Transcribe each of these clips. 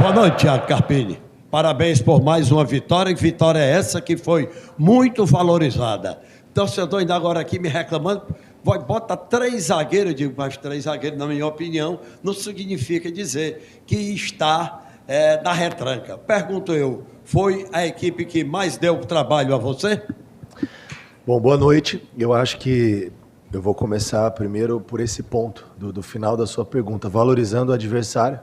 Boa noite, Thiago Carpini. Parabéns por mais uma vitória, e vitória essa que foi muito valorizada. Torcedor ainda agora aqui me reclamando, bota 3 zagueiros, eu digo, mas 3 zagueiros, na minha opinião, não significa dizer que está na retranca. Pergunto eu, foi a equipe que mais deu trabalho a você? Bom, boa noite. Eu acho que eu vou começar primeiro por esse ponto do final da sua pergunta, valorizando o adversário.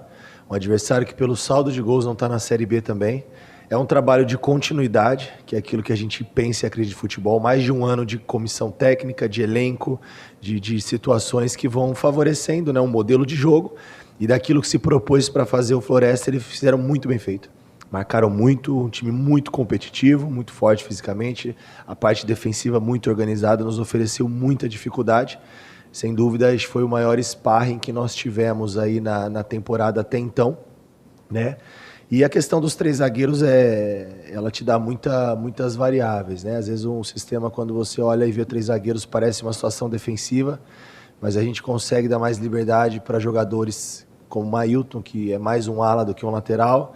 Um adversário que pelo saldo de gols não está na Série B também. É um trabalho de continuidade, que é aquilo que a gente pensa e acredita em futebol. Mais de um ano de comissão técnica, de elenco, de situações que vão favorecendo, né, um modelo de jogo. E daquilo que se propôs para fazer o Floresta, eles fizeram muito bem feito. Marcaram muito, um time muito competitivo, muito forte fisicamente. A parte defensiva muito organizada, nos ofereceu muita dificuldade. Sem dúvida, esse foi o maior sparring que nós tivemos aí na temporada até então, né? E a questão dos 3 zagueiros, ela te dá muitas variáveis, né? Às vezes um sistema, quando você olha e vê 3 zagueiros, parece uma situação defensiva, mas a gente consegue dar mais liberdade para jogadores como o Mailton, que é mais um ala do que um lateral.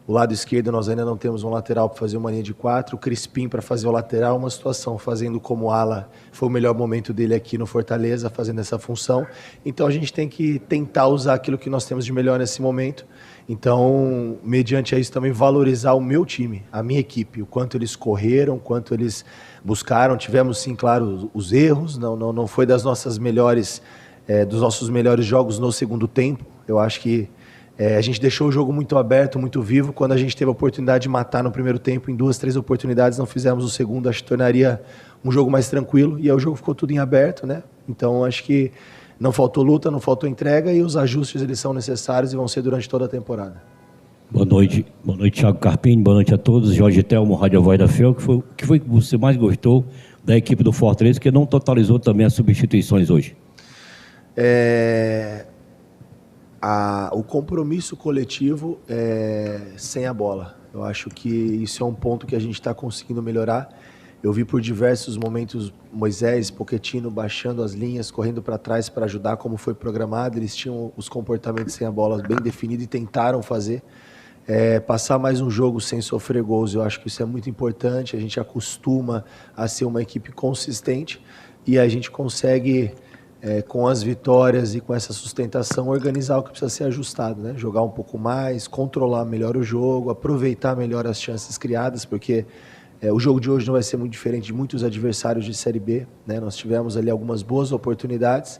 O lado esquerdo nós ainda não temos um lateral para fazer uma linha de 4, o Crispim para fazer o lateral, uma situação fazendo como ala, foi o melhor momento dele aqui no Fortaleza, fazendo essa função. Então a gente tem que tentar usar aquilo que nós temos de melhor nesse momento. Então, mediante isso também valorizar o meu time, a minha equipe, o quanto eles correram, o quanto eles buscaram. Tivemos sim, claro, os erros, não foi dos nossos melhores jogos no segundo tempo. Eu acho que a gente deixou o jogo muito aberto, muito vivo. Quando a gente teve a oportunidade de matar no primeiro tempo, em 2, 3 oportunidades, não fizemos o segundo, acho que tornaria um jogo mais tranquilo. E aí o jogo ficou tudo em aberto, né? Então acho que não faltou luta, não faltou entrega, e os ajustes eles são necessários e vão ser durante toda a temporada. Boa noite, Thiago Carpini, boa noite a todos. Jorge Telmo, Rádio Voz da Fiel. Que foi que você mais gostou da equipe do Fortaleza, que não totalizou também as substituições hoje? O compromisso coletivo sem a bola. Eu acho que isso é um ponto que a gente está conseguindo melhorar. Eu vi por diversos momentos Moisés, Pochettino baixando as linhas, correndo para trás para ajudar como foi programado. Eles tinham os comportamentos sem a bola bem definidos e tentaram fazer. Passar mais um jogo sem sofrer gols, eu acho que isso é muito importante. A gente acostuma a ser uma equipe consistente e a gente consegue, com as vitórias e com essa sustentação, organizar o que precisa ser ajustado, né? Jogar um pouco mais, controlar melhor o jogo, aproveitar melhor as chances criadas, porque o jogo de hoje não vai ser muito diferente de muitos adversários de Série B, né? Nós tivemos ali algumas boas oportunidades.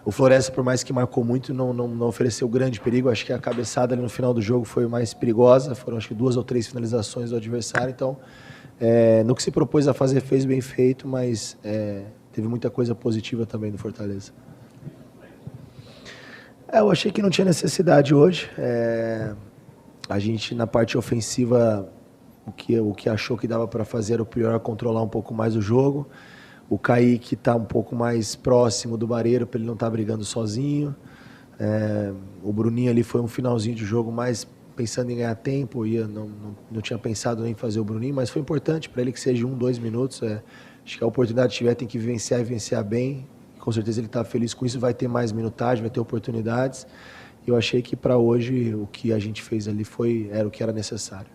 O Floresta, por mais que marcou muito, não ofereceu grande perigo. Acho que a cabeçada ali no final do jogo foi mais perigosa. Foram, acho que 2 ou 3 finalizações do adversário. Então, no que se propôs a fazer, fez bem feito, mas teve muita coisa positiva também no Fortaleza. Eu achei que não tinha necessidade hoje. A gente, na parte ofensiva, o que achou que dava para fazer era o pior, controlar um pouco mais o jogo. O Kaique está um pouco mais próximo do Barreiro, para ele não estar brigando sozinho. O Bruninho ali foi um finalzinho de jogo mais pensando em ganhar tempo. Não tinha pensado nem em fazer o Bruninho, mas foi importante para ele que seja 1, 2 minutos. Acho que a oportunidade que tiver tem que vivenciar e vivenciar bem. Com certeza ele está feliz com isso, vai ter mais minutagem, vai ter oportunidades. Eu achei que para hoje o que a gente fez ali era o que era necessário.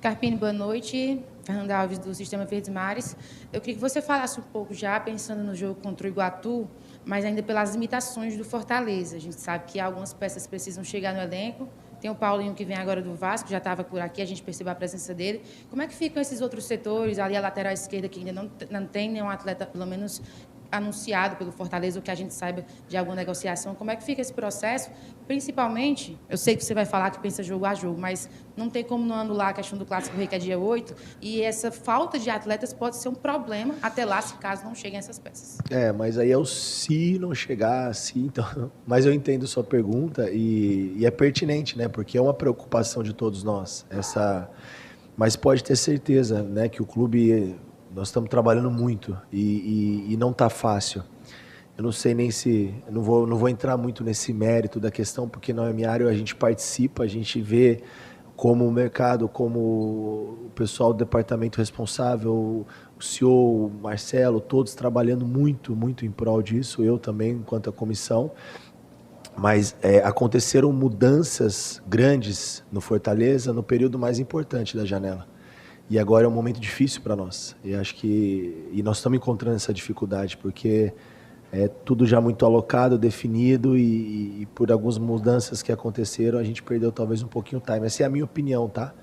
Carpini, boa noite. Fernando Alves, do Sistema Verdes Mares. Eu queria que você falasse um pouco já, pensando no jogo contra o Iguatu, mas ainda pelas limitações do Fortaleza. A gente sabe que algumas peças precisam chegar no elenco. Tem o Paulinho, que vem agora do Vasco, já estava por aqui, a gente percebeu a presença dele. Como é que ficam esses outros setores, ali a lateral esquerda, que ainda não tem nenhum atleta, pelo menos anunciado pelo Fortaleza, ou que a gente saiba de alguma negociação? Como é que fica esse processo? Principalmente, eu sei que você vai falar que pensa jogo a jogo, mas não tem como não anular a questão do Clássico Rei, que é dia 8, e essa falta de atletas pode ser um problema até lá, se caso não cheguem essas peças. Mas aí é o se não chegar, se então... Mas eu entendo sua pergunta e é pertinente, né? Porque é uma preocupação de todos nós. Mas pode ter certeza, né, que o clube... Nós estamos trabalhando muito e não está fácil. Eu não sei nem se... Eu não vou entrar muito nesse mérito da questão, porque não é minha área, a gente participa, a gente vê como o mercado, como o pessoal do departamento responsável, o CEO, o Marcelo, todos trabalhando muito, muito em prol disso, eu também, enquanto a comissão. Mas aconteceram mudanças grandes no Fortaleza no período mais importante da janela. E agora é um momento difícil para nós. E acho que nós estamos encontrando essa dificuldade, porque é tudo já muito alocado, definido, e por algumas mudanças que aconteceram, a gente perdeu talvez um pouquinho o time. Essa é a minha opinião, tá?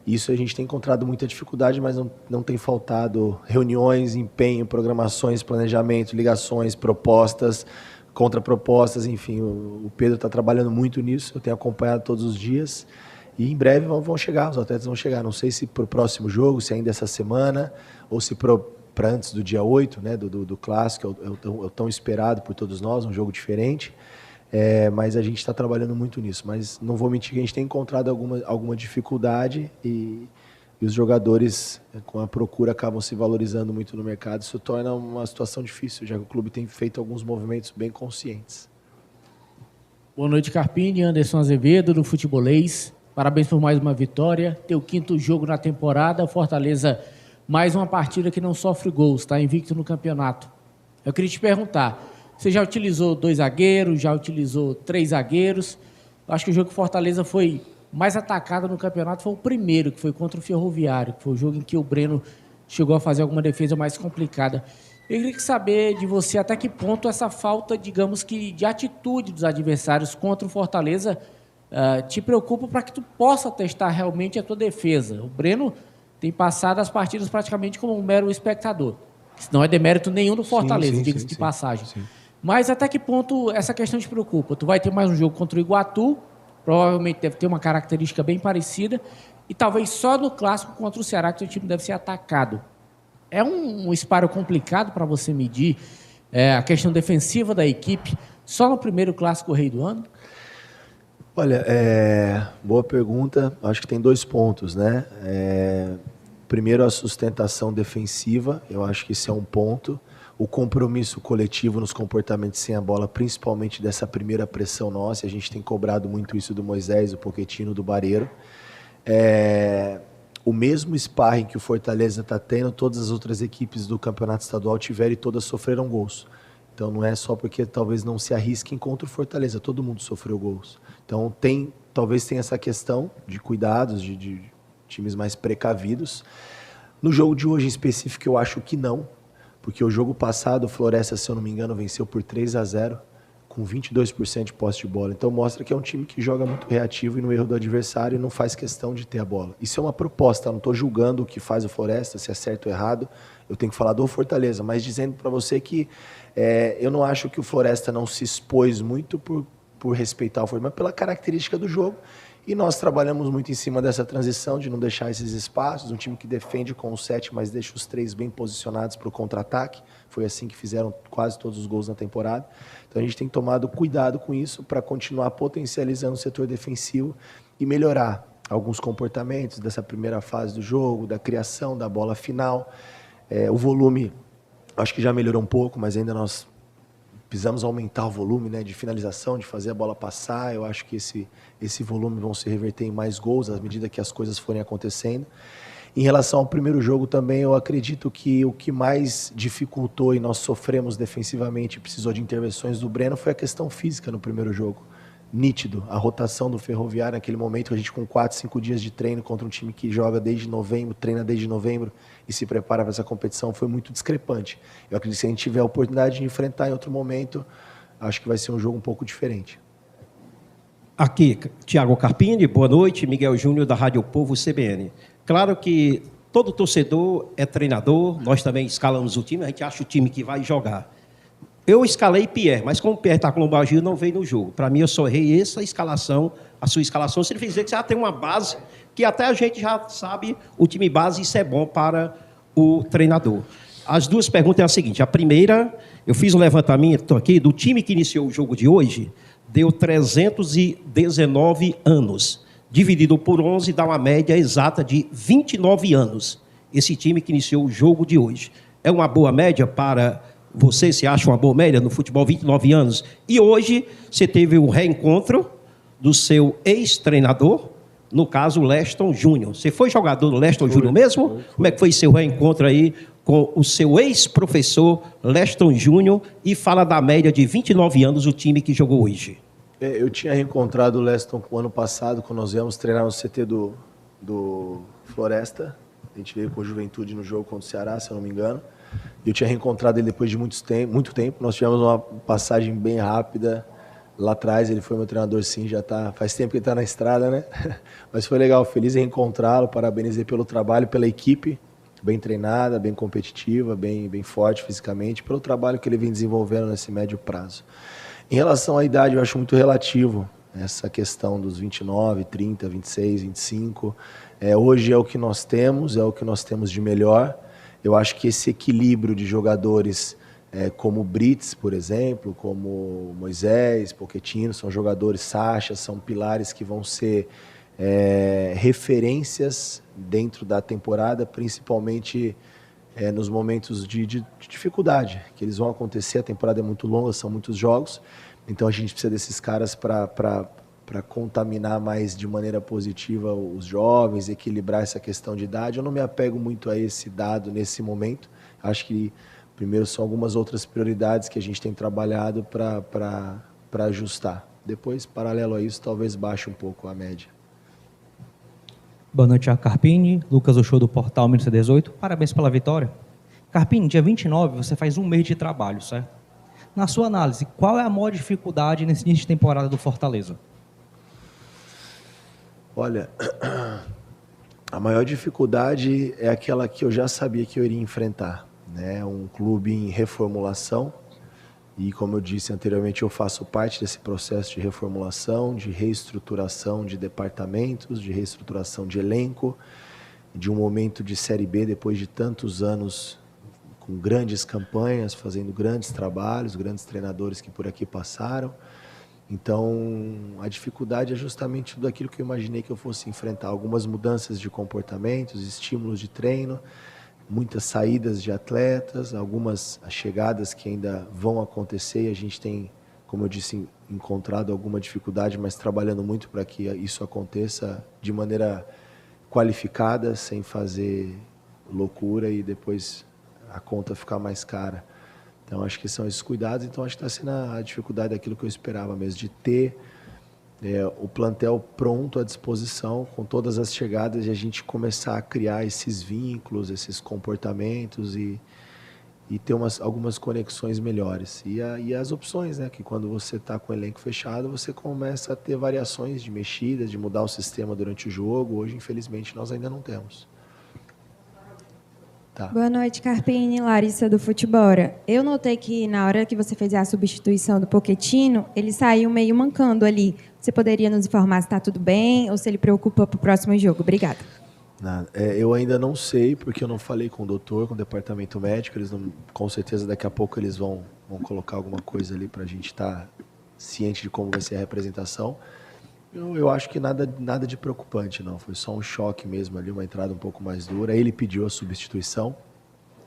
Isso a gente tem encontrado muita dificuldade, mas não tem faltado reuniões, empenho, programações, planejamento, ligações, propostas, contrapropostas, enfim. O Pedro está trabalhando muito nisso, eu tenho acompanhado todos os dias. E em breve vão chegar, os atletas vão chegar. Não sei se para o próximo jogo, se ainda essa semana, ou se para antes do dia 8, né, do Clássico, é o tão esperado por todos nós, um jogo diferente. Mas a gente está trabalhando muito nisso. Mas não vou mentir que a gente tem encontrado alguma dificuldade e os jogadores, com a procura, acabam se valorizando muito no mercado. Isso torna uma situação difícil, já que o clube tem feito alguns movimentos bem conscientes. Boa noite, Carpini. Anderson Azevedo, do Futebolês. Parabéns por mais uma vitória. Teu 5º jogo na temporada. Fortaleza, mais uma partida que não sofre gols, está invicto no campeonato. Eu queria te perguntar, você já utilizou 2 zagueiros, já utilizou 3 zagueiros. Eu acho que o jogo que Fortaleza foi mais atacado no campeonato foi o primeiro, que foi contra o Ferroviário, que foi o jogo em que o Breno chegou a fazer alguma defesa mais complicada. Eu queria saber de você até que ponto essa falta, digamos que, de atitude dos adversários contra o Fortaleza te preocupa para que tu possa testar realmente a tua defesa. O Breno tem passado as partidas praticamente como um mero espectador. Isso não é demérito nenhum do Fortaleza, diga-se de passagem. Sim. Mas até que ponto essa questão te preocupa? Tu vai ter mais um jogo contra o Iguatu, provavelmente deve ter uma característica bem parecida, e talvez só no Clássico contra o Ceará que o time deve ser atacado. É um esparo complicado para você medir a questão defensiva da equipe só no primeiro Clássico Rei do ano? Olha, boa pergunta. Acho que tem 2 pontos, né? Primeiro, a sustentação defensiva. Eu acho que esse é um ponto. O compromisso coletivo nos comportamentos sem a bola, principalmente dessa primeira pressão nossa. A gente tem cobrado muito isso do Moisés, do Pochettino, do Barreiro. O mesmo sparring que o Fortaleza está tendo, todas as outras equipes do Campeonato Estadual tiveram e todas sofreram gols. Então não é só porque talvez não se arrisquem contra o Fortaleza, todo mundo sofreu gols. Então talvez tenha essa questão de cuidados, de times mais precavidos. No jogo de hoje em específico eu acho que não, porque o jogo passado o Floresta, se eu não me engano, venceu por 3-0, com 22% de posse de bola. Então mostra que é um time que joga muito reativo e no erro do adversário não faz questão de ter a bola. Isso é uma proposta, eu não estou julgando o que faz o Floresta, se é certo ou errado, eu tenho que falar do Fortaleza, mas dizendo para você que eu não acho que o Floresta não se expôs muito por respeitar o Fortaleza, mas pela característica do jogo. E nós trabalhamos muito em cima dessa transição, de não deixar esses espaços, um time que defende com o 7, mas deixa os 3 bem posicionados para o contra-ataque. Foi assim que fizeram quase todos os gols na temporada. Então a gente tem tomado cuidado com isso para continuar potencializando o setor defensivo e melhorar alguns comportamentos dessa primeira fase do jogo, da criação, da bola final. O volume, acho que já melhorou um pouco, mas ainda nós precisamos aumentar o volume, né, de finalização, de fazer a bola passar. Eu acho que esse volume vão se reverter em mais gols à medida que as coisas forem acontecendo. Em relação ao primeiro jogo também, eu acredito que o que mais dificultou e nós sofremos defensivamente e precisou de intervenções do Breno foi a questão física no primeiro jogo. Nítido, a rotação do Ferroviário naquele momento, a gente com 4, 5 dias de treino contra um time que joga desde novembro, treina desde novembro e se prepara para essa competição, foi muito discrepante. Eu acredito que se a gente tiver a oportunidade de enfrentar em outro momento, acho que vai ser um jogo um pouco diferente. Aqui, Thiago Carpini, boa noite, Miguel Júnior da Rádio Povo CBN. Claro que todo torcedor é treinador, nós também escalamos o time, a gente acha o time que vai jogar. Eu escalei Pierre, mas como o Pierre está com lombalgia, não veio no jogo. Para mim, eu só errei essa escalação, a sua escalação. Se ele fizer que você já tem uma base, que até a gente já sabe o time base, isso é bom para o treinador. As 2 perguntas é a seguinte. A primeira, eu fiz um levantamento aqui do time que iniciou o jogo de hoje, deu 319 anos. Dividido por 11, dá uma média exata de 29 anos. Esse time que iniciou o jogo de hoje. É uma boa média para você? Se acha uma boa média no futebol, 29 anos? E hoje você teve o reencontro do seu ex-treinador, no caso, o Leston Júnior. Você foi jogador do Leston Júnior mesmo? Foi. Como é que foi seu reencontro aí com o seu ex-professor Leston Júnior? E fala da média de 29 anos o time que jogou hoje. Eu tinha reencontrado o Leston o ano passado, quando nós viemos treinar no CT do Floresta. A gente veio com a Juventude no jogo contra o Ceará, se eu não me engano. Eu tinha reencontrado ele depois de muito tempo. Nós tivemos uma passagem bem rápida. Lá atrás ele foi meu treinador, sim, já tá, faz tempo que ele está na estrada, né? Mas foi legal, feliz em reencontrá-lo, parabenizei pelo trabalho, pela equipe, bem treinada, bem competitiva, bem forte fisicamente, pelo trabalho que ele vem desenvolvendo nesse médio prazo. Em relação à idade, eu acho muito relativo essa questão dos 29, 30, 26, 25. Hoje é o que nós temos, é o que nós temos de melhor. Eu acho que esse equilíbrio de jogadores como o Brits, por exemplo, como Moisés, Pochettino, são jogadores, Sacha, são pilares que vão ser referências dentro da temporada, principalmente nos momentos de dificuldade, que eles vão acontecer. A temporada é muito longa, são muitos jogos, então a gente precisa desses caras para contaminar mais de maneira positiva os jovens, equilibrar essa questão de idade. Eu não me apego muito a esse dado nesse momento. Acho que primeiro são algumas outras prioridades que a gente tem trabalhado para ajustar. Depois, paralelo a isso, talvez baixe um pouco a média. Boa noite, Thiago Carpini. Lucas Ochoa, do Portal 1918. Parabéns pela vitória. Carpini, dia 29, você faz um mês de trabalho, certo? Na sua análise, qual é a maior dificuldade nesse início de temporada do Fortaleza? Olha, a maior dificuldade é aquela que eu já sabia que eu iria enfrentar, né? Um clube em reformulação, e como eu disse anteriormente, eu faço parte desse processo de reformulação, de reestruturação de departamentos, de reestruturação de elenco, de um momento de Série B depois de tantos anos com grandes campanhas, fazendo grandes trabalhos, grandes treinadores que por aqui passaram. Então, a dificuldade é justamente tudo aquilo que eu imaginei que eu fosse enfrentar. Algumas mudanças de comportamentos, estímulos de treino, muitas saídas de atletas, algumas chegadas que ainda vão acontecer e a gente tem, como eu disse, encontrado alguma dificuldade, mas trabalhando muito para que isso aconteça de maneira qualificada, sem fazer loucura e depois a conta ficar mais cara. Então, acho que são esses cuidados. Então, acho que está sendo a dificuldade daquilo que eu esperava mesmo, de ter o plantel pronto à disposição, com todas as chegadas, e a gente começar a criar esses vínculos, esses comportamentos e ter algumas conexões melhores. E as opções, né? Que quando você está com o elenco fechado, você começa a ter variações de mexidas, de mudar o sistema durante o jogo. Hoje, infelizmente, nós ainda não temos. Tá. Boa noite, Carpini. Larissa, do Futebora. Eu notei que na hora que você fez a substituição do Pochettino, ele saiu meio mancando ali. Você poderia nos informar se está tudo bem ou se ele preocupa para o próximo jogo? Obrigada. Eu ainda não sei, porque eu não falei com o doutor, com o departamento médico. Eles não, com certeza daqui a pouco eles vão colocar alguma coisa ali para a gente estar ciente de como vai ser a representação. Eu acho que nada de preocupante, não. Foi só um choque mesmo ali, uma entrada um pouco mais dura. Ele pediu a substituição.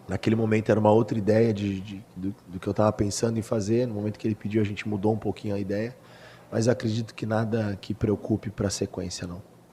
Naquele momento era uma outra ideia do que eu estava pensando em fazer. No momento que ele pediu, a gente mudou um pouquinho a ideia. Mas acredito que nada que preocupe para a sequência, não.